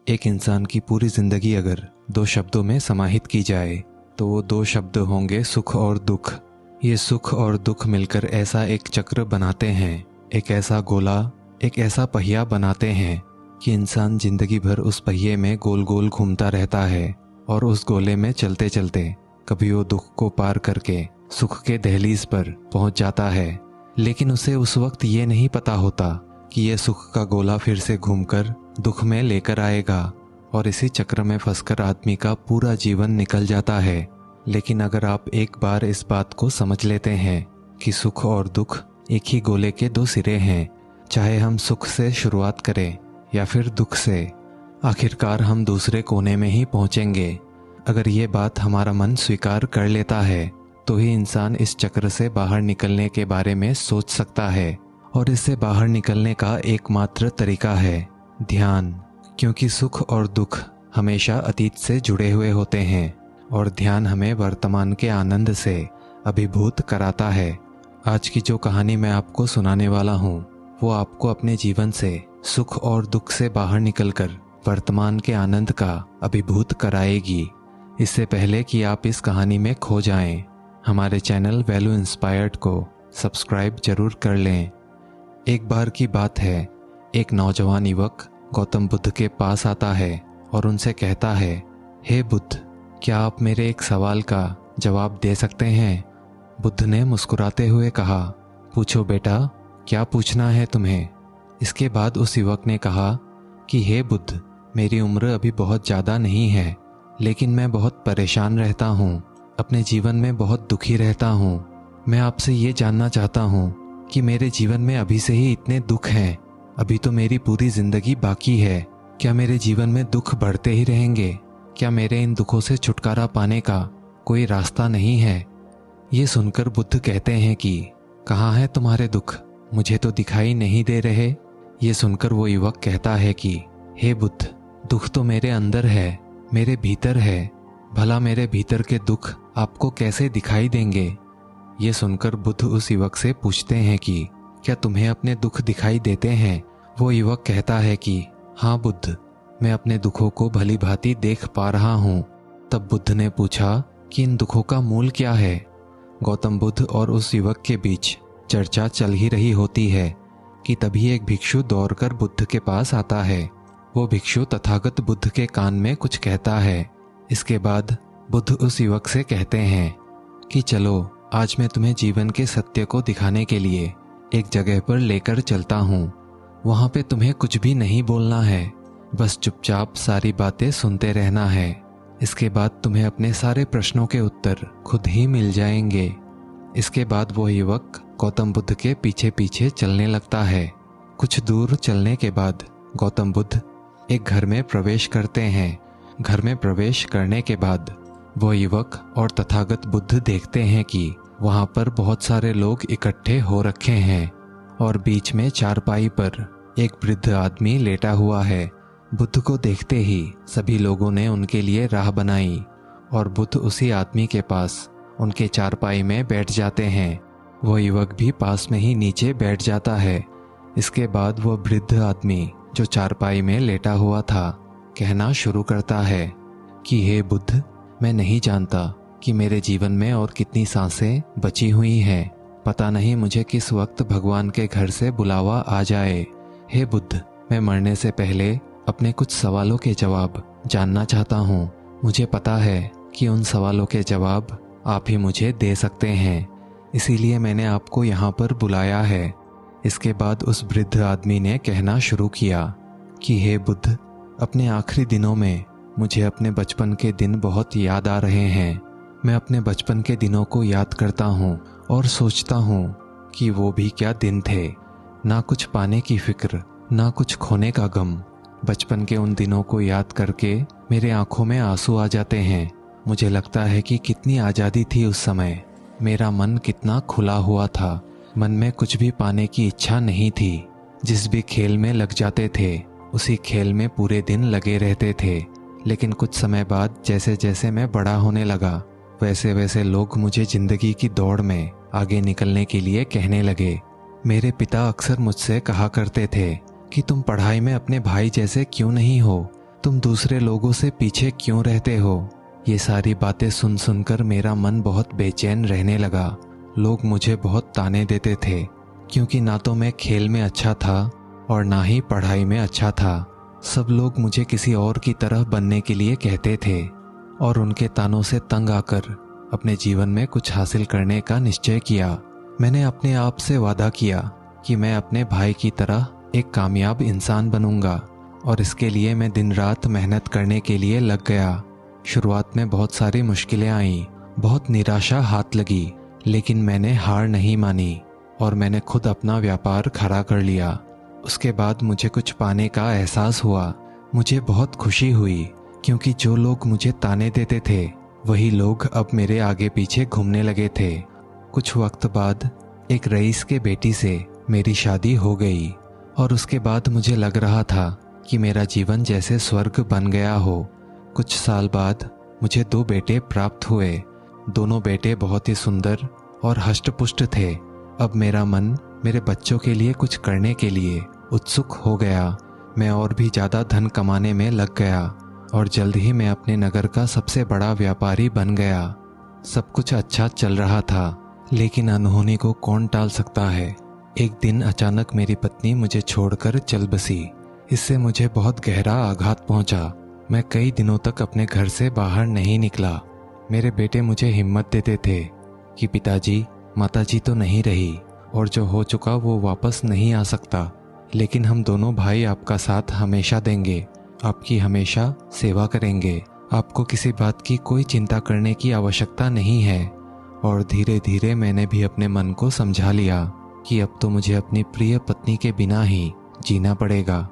एक इंसान की पूरी जिंदगी अगर 2 शब्दों में समाहित की जाए तो वो 2 शब्द होंगे सुख और दुख। ये सुख और दुख मिलकर ऐसा एक चक्र बनाते हैं, एक ऐसा गोला, एक ऐसा पहिया बनाते हैं कि इंसान जिंदगी भर उस पहिए में गोल गोल घूमता रहता है और उस गोले में चलते चलते कभी वो दुख को पार करके सुख के दहलीज पर पहुंच जाता है। लेकिन उसे उस वक्त ये नहीं पता होता कि ये सुख का गोला फिर से घूमकर दुख में लेकर आएगा और इसी चक्र में फंसकर आदमी का पूरा जीवन निकल जाता है। लेकिन अगर आप एक बार इस बात को समझ लेते हैं कि सुख और दुख एक ही गोले के 2 सिरे हैं, चाहे हम सुख से शुरुआत करें या फिर दुख से, आखिरकार हम दूसरे कोने में ही पहुंचेंगे। अगर ये बात हमारा मन स्वीकार कर लेता है तो ही इंसान इस चक्र से बाहर निकलने के बारे में सोच सकता है। और इससे बाहर निकलने का एकमात्र तरीका है ध्यान, क्योंकि सुख और दुख हमेशा अतीत से जुड़े हुए होते हैं और ध्यान हमें वर्तमान के आनंद से अभिभूत कराता है। आज की जो कहानी मैं आपको सुनाने वाला हूँ वो आपको अपने जीवन से सुख और दुख से बाहर निकलकर वर्तमान के आनंद का अभिभूत कराएगी। इससे पहले कि आप इस कहानी में खो जाएं, हमारे चैनल वैल्यू इंस्पायर्ड को सब्सक्राइब जरूर कर लें। एक बार की बात है, एक नौजवान युवक गौतम बुद्ध के पास आता है और उनसे कहता है, हे बुद्ध, क्या आप मेरे एक सवाल का जवाब दे सकते हैं? बुद्ध ने मुस्कुराते हुए कहा, पूछो बेटा, क्या पूछना है तुम्हें? इसके बाद उस युवक ने कहा कि हे बुद्ध, मेरी उम्र अभी बहुत ज़्यादा नहीं है, लेकिन मैं बहुत परेशान रहता हूँ, अपने जीवन में बहुत दुखी रहता हूँ। मैं आपसे ये जानना चाहता हूँ कि मेरे जीवन में अभी से ही इतने दुख हैं, अभी तो मेरी पूरी जिंदगी बाकी है। क्या मेरे जीवन में दुख बढ़ते ही रहेंगे? क्या मेरे इन दुखों से छुटकारा पाने का कोई रास्ता नहीं है? ये सुनकर बुद्ध कहते हैं कि कहाँ है तुम्हारे दुख? मुझे तो दिखाई नहीं दे रहे। ये सुनकर वो युवक कहता है कि हे बुद्ध, दुख तो मेरे अंदर है, मेरे भीतर है। भला मेरे भीतर के दुख आपको कैसे दिखाई देंगे? ये सुनकर बुद्ध उस युवक से पूछते हैं कि क्या तुम्हें अपने दुख दिखाई देते हैं? वो युवक कहता है कि हाँ बुद्ध, मैं अपने दुखों को भली भांति देख पा रहा हूँ। तब बुद्ध ने पूछा कि इन दुखों का मूल क्या है? गौतम बुद्ध और उस युवक के बीच चर्चा चल ही रही होती है कि तभी एक भिक्षु दौड़कर बुद्ध के पास आता है। वो भिक्षु तथागत बुद्ध के कान में कुछ कहता है। इसके बाद बुद्ध उस युवक से कहते हैं कि चलो, आज मैं तुम्हें जीवन के सत्य को दिखाने के लिए एक जगह पर लेकर चलता हूँ। वहाँ पे तुम्हें कुछ भी नहीं बोलना है, बस चुपचाप सारी बातें सुनते रहना है। इसके बाद तुम्हें अपने सारे प्रश्नों के उत्तर खुद ही मिल जाएंगे। इसके बाद वो युवक गौतम बुद्ध के पीछे पीछे चलने लगता है। कुछ दूर चलने के बाद गौतम बुद्ध एक घर में प्रवेश करते हैं। घर में प्रवेश करने के बाद वो युवक और तथागत बुद्ध देखते हैं कि वहाँ पर बहुत सारे लोग इकट्ठे हो रखे हैं और बीच में चारपाई पर एक वृद्ध आदमी लेटा हुआ है। बुद्ध को देखते ही सभी लोगों ने उनके लिए राह बनाई और बुद्ध उसी आदमी के पास उनके चारपाई में बैठ जाते हैं। वो युवक भी पास में ही नीचे बैठ जाता है। इसके बाद वो वृद्ध आदमी जो चारपाई में लेटा हुआ था कहना शुरू करता है कि हे बुद्ध, मैं नहीं जानता कि मेरे जीवन में और कितनी सांसें बची हुई हैं। पता नहीं मुझे किस वक्त भगवान के घर से बुलावा आ जाए। हे बुद्ध, मैं मरने से पहले अपने कुछ सवालों के जवाब जानना चाहता हूँ। मुझे पता है कि उन सवालों के जवाब आप ही मुझे दे सकते हैं, इसीलिए मैंने आपको यहाँ पर बुलाया है। इसके बाद उस वृद्ध आदमी ने कहना शुरू किया कि हे बुद्ध, अपने आखिरी दिनों में मुझे अपने बचपन के दिन बहुत याद आ रहे हैं। मैं अपने बचपन के दिनों को याद करता हूँ और सोचता हूँ कि वो भी क्या दिन थे। ना कुछ पाने की फिक्र, ना कुछ खोने का गम। बचपन के उन दिनों को याद करके मेरे आंखों में आंसू आ जाते हैं। मुझे लगता है कि कितनी आज़ादी थी उस समय। मेरा मन कितना खुला हुआ था। मन में कुछ भी पाने की इच्छा नहीं थी। जिस भी खेल में लग जाते थे उसी खेल में पूरे दिन लगे रहते थे। लेकिन कुछ समय बाद जैसे जैसे मैं बड़ा होने लगा वैसे वैसे लोग मुझे जिंदगी की दौड़ में आगे निकलने के लिए कहने लगे। मेरे पिता अक्सर मुझसे कहा करते थे कि तुम पढ़ाई में अपने भाई जैसे क्यों नहीं हो, तुम दूसरे लोगों से पीछे क्यों रहते हो? ये सारी बातें सुन सुनकर मेरा मन बहुत बेचैन रहने लगा। लोग मुझे बहुत ताने देते थे, क्योंकि ना तो मैं खेल में अच्छा था और ना ही पढ़ाई में अच्छा था। सब लोग मुझे किसी और की तरह बनने के लिए कहते थे और उनके तानों से तंग आकर अपने जीवन में कुछ हासिल करने का निश्चय किया। मैंने अपने आप से वादा किया कि मैं अपने भाई की तरह एक कामयाब इंसान बनूंगा और इसके लिए मैं दिन रात मेहनत करने के लिए लग गया। शुरुआत में बहुत सारी मुश्किलें आईं, बहुत निराशा हाथ लगी, लेकिन मैंने हार नहीं मानी और मैंने खुद अपना व्यापार खड़ा कर लिया। उसके बाद मुझे कुछ पाने का एहसास हुआ। मुझे बहुत खुशी हुई, क्योंकि जो लोग मुझे ताने देते थे वही लोग अब मेरे आगे पीछे घूमने लगे थे। कुछ वक्त बाद एक रईस के बेटी से मेरी शादी हो गई और उसके बाद मुझे लग रहा था कि मेरा जीवन जैसे स्वर्ग बन गया हो। कुछ साल बाद मुझे 2 बेटे प्राप्त हुए। दोनों बेटे बहुत ही सुंदर और हष्टपुष्ट थे। अब मेरा मन मेरे बच्चों के लिए कुछ करने के लिए उत्सुक हो गया। मैं और भी ज़्यादा धन कमाने में लग गया और जल्द ही मैं अपने नगर का सबसे बड़ा व्यापारी बन गया। सब कुछ अच्छा चल रहा था, लेकिन अनहोनी को कौन टाल सकता है। एक दिन अचानक मेरी पत्नी मुझे छोड़कर चल बसी। इससे मुझे बहुत गहरा आघात पहुंचा। मैं कई दिनों तक अपने घर से बाहर नहीं निकला। मेरे बेटे मुझे हिम्मत देते थे कि पिताजी, माताजी तो नहीं रही और जो हो चुका वो वापस नहीं आ सकता, लेकिन हम दोनों भाई आपका साथ हमेशा देंगे, आपकी हमेशा सेवा करेंगे। आपको किसी बात की कोई चिंता करने की आवश्यकता नहीं है। और धीरे धीरे मैंने भी अपने मन को समझा लिया कि अब तो मुझे अपनी प्रिय पत्नी के बिना ही जीना पड़ेगा।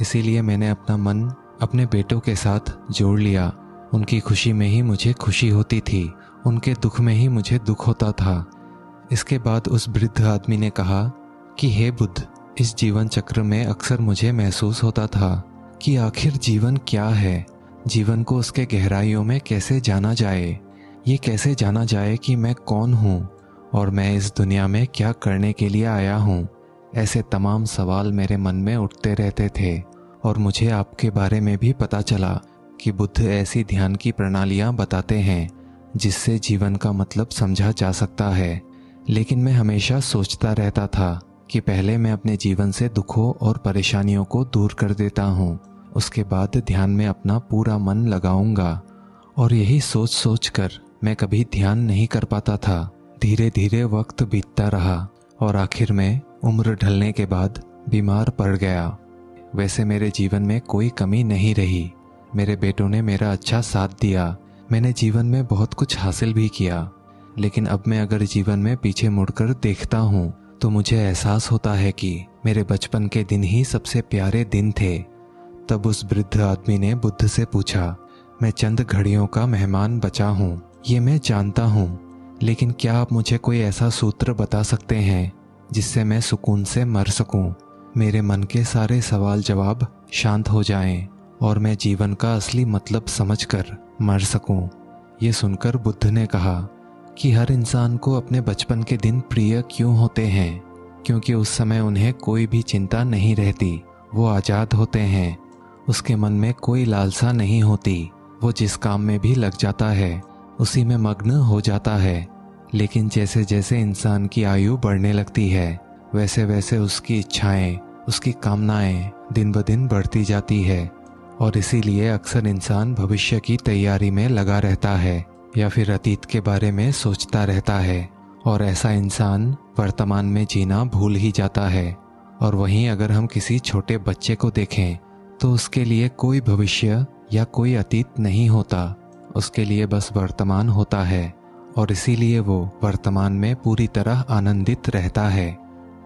इसीलिए मैंने अपना मन अपने बेटों के साथ जोड़ लिया। उनकी खुशी में ही मुझे खुशी होती थी, उनके दुख में ही मुझे दुख होता था। इसके बाद उस वृद्ध आदमी ने कहा कि हे बुद्ध, इस जीवन चक्र में अक्सर मुझे महसूस होता था कि आखिर जीवन क्या है। जीवन को उसके गहराइयों में कैसे जाना जाए। ये कैसे जाना जाए कि मैं कौन हूँ और मैं इस दुनिया में क्या करने के लिए आया हूँ। ऐसे तमाम सवाल मेरे मन में उठते रहते थे और मुझे आपके बारे में भी पता चला कि बुद्ध ऐसी ध्यान की प्रणालियाँ बताते हैं जिससे जीवन का मतलब समझा जा सकता है। लेकिन मैं हमेशा सोचता रहता था कि पहले मैं अपने जीवन से दुखों और परेशानियों को दूर कर देता हूँ, उसके बाद ध्यान में अपना पूरा मन लगाऊंगा। और यही सोच सोच कर मैं कभी ध्यान नहीं कर पाता था। धीरे धीरे वक्त बीतता रहा और आखिर में उम्र ढलने के बाद बीमार पड़ गया। वैसे मेरे जीवन में कोई कमी नहीं रही। मेरे बेटों ने मेरा अच्छा साथ दिया। मैंने जीवन में बहुत कुछ हासिल भी किया। लेकिन अब मैं अगर जीवन में पीछे मुड़कर देखता हूँ तो मुझे एहसास होता है कि मेरे बचपन के दिन ही सबसे प्यारे दिन थे। तब उस वृद्ध आदमी ने बुद्ध से पूछा, मैं चंद घड़ियों का मेहमान बचा हूँ, ये मैं जानता हूँ, लेकिन क्या आप मुझे कोई ऐसा सूत्र बता सकते हैं जिससे मैं सुकून से मर सकूं, मेरे मन के सारे सवाल जवाब शांत हो जाएं और मैं जीवन का असली मतलब समझकर मर सकूं। ये सुनकर बुद्ध ने कहा कि हर इंसान को अपने बचपन के दिन प्रिय क्यों होते हैं, क्योंकि उस समय उन्हें कोई भी चिंता नहीं रहती, वो आज़ाद होते हैं। उसके मन में कोई लालसा नहीं होती, वो जिस काम में भी लग जाता है उसी में मग्न हो जाता है। लेकिन जैसे जैसे इंसान की आयु बढ़ने लगती है वैसे वैसे उसकी इच्छाएं, उसकी कामनाएं दिन ब दिन बढ़ती जाती है और इसीलिए अक्सर इंसान भविष्य की तैयारी में लगा रहता है या फिर अतीत के बारे में सोचता रहता है और ऐसा इंसान वर्तमान में जीना भूल ही जाता है। और वहीं अगर हम किसी छोटे बच्चे को देखें तो उसके लिए कोई भविष्य या कोई अतीत नहीं होता, उसके लिए बस वर्तमान होता है और इसीलिए वो वर्तमान में पूरी तरह आनंदित रहता है।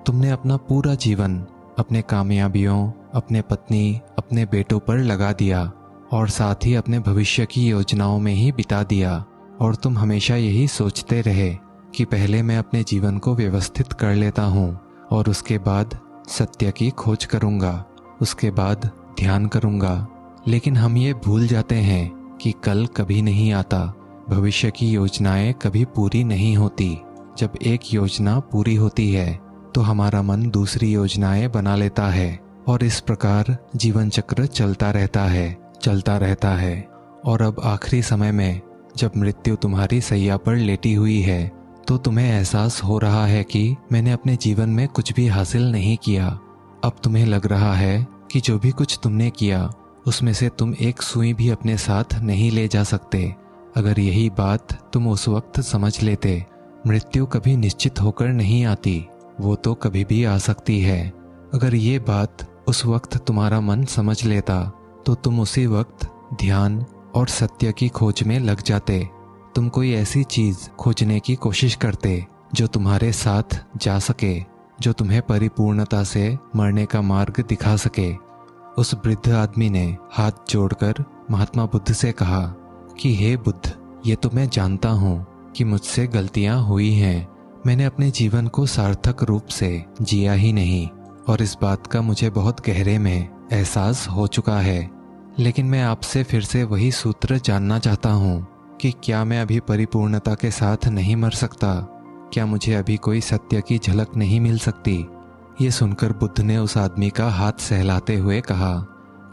तुमने अपना पूरा जीवन अपने कामयाबियों, अपने पत्नी, अपने बेटों पर लगा दिया और साथ ही अपने भविष्य की योजनाओं में ही बिता दिया और तुम हमेशा यही सोचते रहे कि पहले मैं अपने जीवन को व्यवस्थित कर लेता हूँ और उसके बाद सत्य की खोज करूँगा, उसके बाद ध्यान करूँगा। लेकिन हम ये भूल जाते हैं कि कल कभी नहीं आता, भविष्य की योजनाएं कभी पूरी नहीं होती। जब एक योजना पूरी होती है तो हमारा मन दूसरी योजनाएं बना लेता है और इस प्रकार जीवन चक्र चलता रहता है। चलता रहता है। और अब आखिरी समय में जब मृत्यु तुम्हारी सैया पर लेटी हुई है तो तुम्हें एहसास हो रहा है कि मैंने अपने जीवन में कुछ भी हासिल नहीं किया। अब तुम्हें लग रहा है कि जो भी कुछ तुमने किया उसमें से तुम एक सुई भी अपने साथ नहीं ले जा सकते। अगर यही बात तुम उस वक्त समझ लेते, मृत्यु कभी निश्चित होकर नहीं आती, वो तो कभी भी आ सकती है। अगर ये बात उस वक्त तुम्हारा मन समझ लेता तो तुम उसी वक्त ध्यान और सत्य की खोज में लग जाते। तुम कोई ऐसी चीज खोजने की कोशिश करते जो तुम्हारे साथ जा सके, जो तुम्हें परिपूर्णता से मरने का मार्ग दिखा सके। उस वृद्ध आदमी ने हाथ जोड़कर महात्मा बुद्ध से कहा कि हे बुद्ध, ये तो मैं जानता हूँ कि मुझसे गलतियाँ हुई हैं। मैंने अपने जीवन को सार्थक रूप से जिया ही नहीं और इस बात का मुझे बहुत गहरे में एहसास हो चुका है। लेकिन मैं आपसे फिर से वही सूत्र जानना चाहता हूँ कि क्या मैं अभी परिपूर्णता के साथ नहीं मर सकता? क्या मुझे अभी कोई सत्य की झलक नहीं मिल सकती? ये सुनकर बुद्ध ने उस आदमी का हाथ सहलाते हुए कहा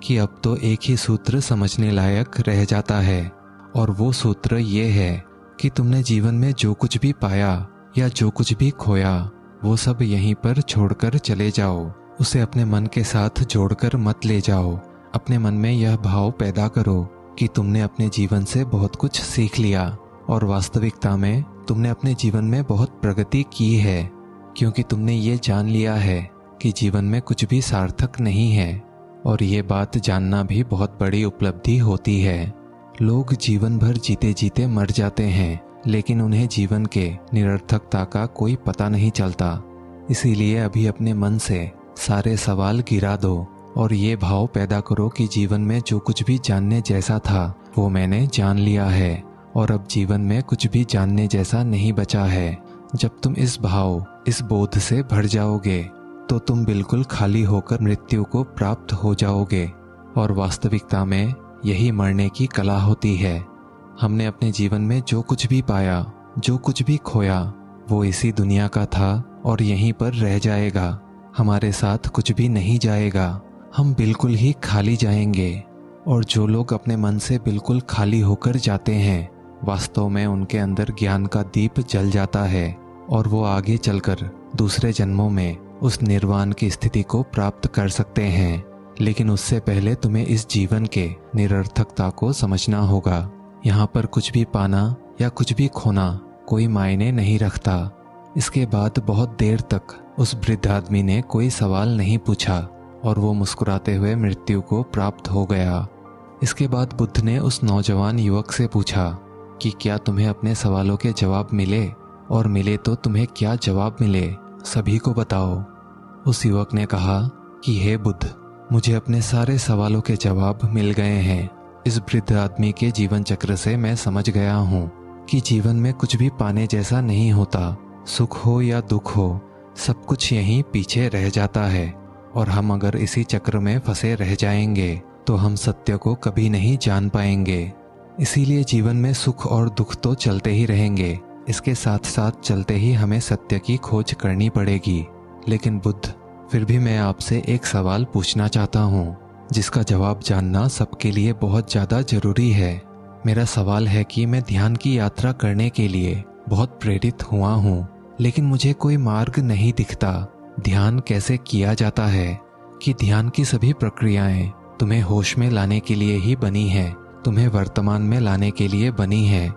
कि अब तो एक ही सूत्र समझने लायक रह जाता है, और वो सूत्र ये है कि तुमने जीवन में जो कुछ भी पाया या जो कुछ भी खोया वो सब यहीं पर छोड़कर चले जाओ। उसे अपने मन के साथ जोड़कर मत ले जाओ। अपने मन में यह भाव पैदा करो कि तुमने अपने जीवन से बहुत कुछ सीख लिया और वास्तविकता में तुमने अपने जीवन में बहुत प्रगति की है, क्योंकि तुमने ये जान लिया है कि जीवन में कुछ भी सार्थक नहीं है। और ये बात जानना भी बहुत बड़ी उपलब्धि होती है। लोग जीवन भर जीते जीते मर जाते हैं, लेकिन उन्हें जीवन के निरर्थकता का कोई पता नहीं चलता। इसीलिए अभी अपने मन से सारे सवाल गिरा दो और ये भाव पैदा करो कि जीवन में जो कुछ भी जानने जैसा था वो मैंने जान लिया है और अब जीवन में कुछ भी जानने जैसा नहीं बचा है। जब तुम इस भाव, इस बोध से भर जाओगे तो तुम बिल्कुल खाली होकर मृत्यु को प्राप्त हो जाओगे। और वास्तविकता में यही मरने की कला होती है। हमने अपने जीवन में जो कुछ भी पाया, जो कुछ भी खोया, वो इसी दुनिया का था और यहीं पर रह जाएगा। हमारे साथ कुछ भी नहीं जाएगा। हम बिल्कुल ही खाली जाएंगे। और जो लोग अपने मन से बिल्कुल खाली होकर जाते हैं, वास्तव में उनके अंदर ज्ञान का दीप जल जाता है और वो आगे चलकर दूसरे जन्मों में उस निर्वाण की स्थिति को प्राप्त कर सकते हैं। लेकिन उससे पहले तुम्हें इस जीवन के निरर्थकता को समझना होगा। यहाँ पर कुछ भी पाना या कुछ भी खोना कोई मायने नहीं रखता। इसके बाद बहुत देर तक उस वृद्ध आदमी ने कोई सवाल नहीं पूछा और वो मुस्कुराते हुए मृत्यु को प्राप्त हो गया। इसके बाद बुद्ध ने उस नौजवान युवक से पूछा कि क्या तुम्हें अपने सवालों के जवाब मिले, और मिले तो तुम्हें क्या जवाब मिले, सभी को बताओ। उस युवक ने कहा कि हे बुद्ध, मुझे अपने सारे सवालों के जवाब मिल गए हैं। इस वृद्ध आदमी के जीवन चक्र से मैं समझ गया हूँ कि जीवन में कुछ भी पाने जैसा नहीं होता। सुख हो या दुख हो, सब कुछ यहीं पीछे रह जाता है और हम अगर इसी चक्र में फंसे रह जाएंगे तो हम सत्य को कभी नहीं जान पाएंगे। इसीलिए जीवन में सुख और दुख तो चलते ही रहेंगे, इसके साथ साथ चलते ही हमें सत्य की खोज करनी पड़ेगी। लेकिन बुद्ध, फिर भी मैं आपसे एक सवाल पूछना चाहता हूँ जिसका जवाब जानना सबके लिए बहुत ज़्यादा जरूरी है। मेरा सवाल है कि मैं ध्यान की यात्रा करने के लिए बहुत प्रेरित हुआ हूँ, लेकिन मुझे कोई मार्ग नहीं दिखता। ध्यान कैसे किया जाता है? कि ध्यान की सभी प्रक्रियाएं तुम्हें होश में लाने के लिए ही बनी है, तुम्हें वर्तमान में लाने के लिए बनी है।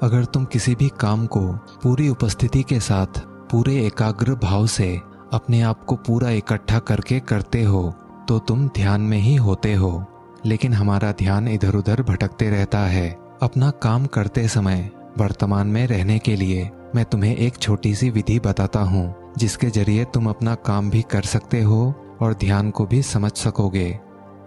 अगर तुम किसी भी काम को पूरी उपस्थिति के साथ, पूरे एकाग्र भाव से अपने आप को पूरा इकट्ठा करके करते हो तो तुम ध्यान में ही होते हो। लेकिन हमारा ध्यान इधर उधर भटकते रहता है। अपना काम करते समय वर्तमान में रहने के लिए मैं तुम्हें एक छोटी सी विधि बताता हूँ जिसके जरिए तुम अपना काम भी कर सकते हो और ध्यान को भी समझ सकोगे।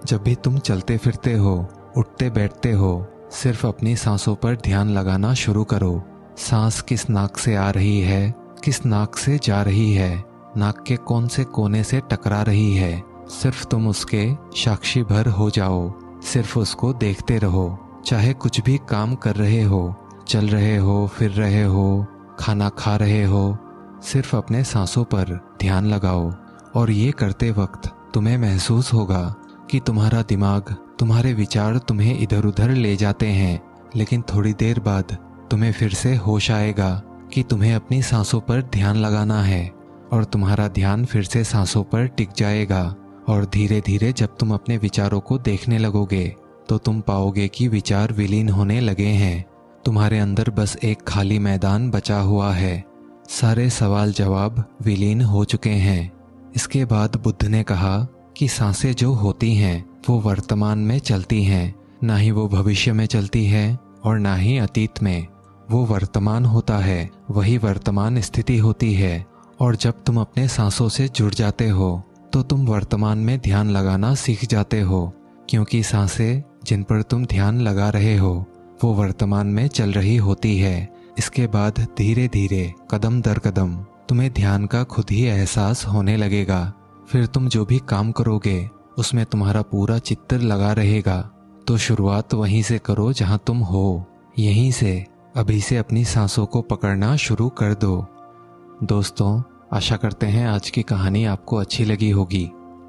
जब भी तुम चलते फिरते हो, उठते बैठते हो, सिर्फ अपनी सांसों पर ध्यान लगाना शुरू करो। सांस किस नाक से आ रही है, किस नाक से जा रही है, नाक के कौन से कोने से टकरा रही है, सिर्फ तुम उसके साक्षी भर हो जाओ। सिर्फ उसको देखते रहो। चाहे कुछ भी काम कर रहे हो, चल रहे हो, फिर रहे हो, खाना खा रहे हो, सिर्फ अपने सांसों पर ध्यान लगाओ। और ये करते वक्त तुम्हें महसूस होगा कि तुम्हारा दिमाग तुम्हारे विचार तुम्हें इधर उधर ले जाते हैं, लेकिन थोड़ी देर बाद तुम्हें फिर से होश आएगा कि तुम्हें अपनी सांसों पर ध्यान लगाना है, और तुम्हारा ध्यान फिर से सांसों पर टिक जाएगा। और धीरे धीरे जब तुम अपने विचारों को देखने लगोगे तो तुम पाओगे कि विचार विलीन होने लगे हैं। तुम्हारे अंदर बस एक खाली मैदान बचा हुआ है। सारे सवाल जवाब विलीन हो चुके हैं। इसके बाद बुद्ध ने कहा कि सांसें जो होती हैं वो वर्तमान में चलती हैं, ना ही वो भविष्य में चलती है और ना ही अतीत में। वो वर्तमान होता है, वही वर्तमान स्थिति होती है। और जब तुम अपने सांसों से जुड़ जाते हो तो तुम वर्तमान में ध्यान लगाना सीख जाते हो, क्योंकि सांसें जिन पर तुम ध्यान लगा रहे हो वो वर्तमान में चल रही होती है। इसके बाद धीरे धीरे कदम दर कदम तुम्हें ध्यान का खुद ही एहसास होने लगेगा। फिर तुम जो भी काम करोगे उसमें तुम्हारा पूरा चित्त लगा रहेगा। तो शुरुआत वहीं से करो जहां तुम हो। यहीं से अभी से अपनी सांसों को पकड़ना शुरू कर दो। दोस्तों, आशा करते हैं आज की कहानी आपको अच्छी लगी होगी।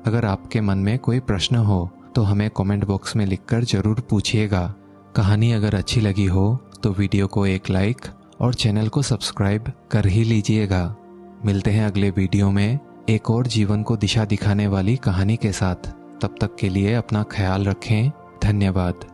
अगर आपके मन में कोई प्रश्न हो तो हमें कमेंट बॉक्स में लिखकर जरूर पूछिएगा। कहानी अगर अच्छी लगी हो तो वीडियो को एक लाइक और चैनल को सब्सक्राइब कर ही लीजिएगा। मिलते हैं अगले वीडियो में एक और जीवन को दिशा दिखाने वाली कहानी के साथ। तब तक के लिए अपना ख्याल रखें। धन्यवाद।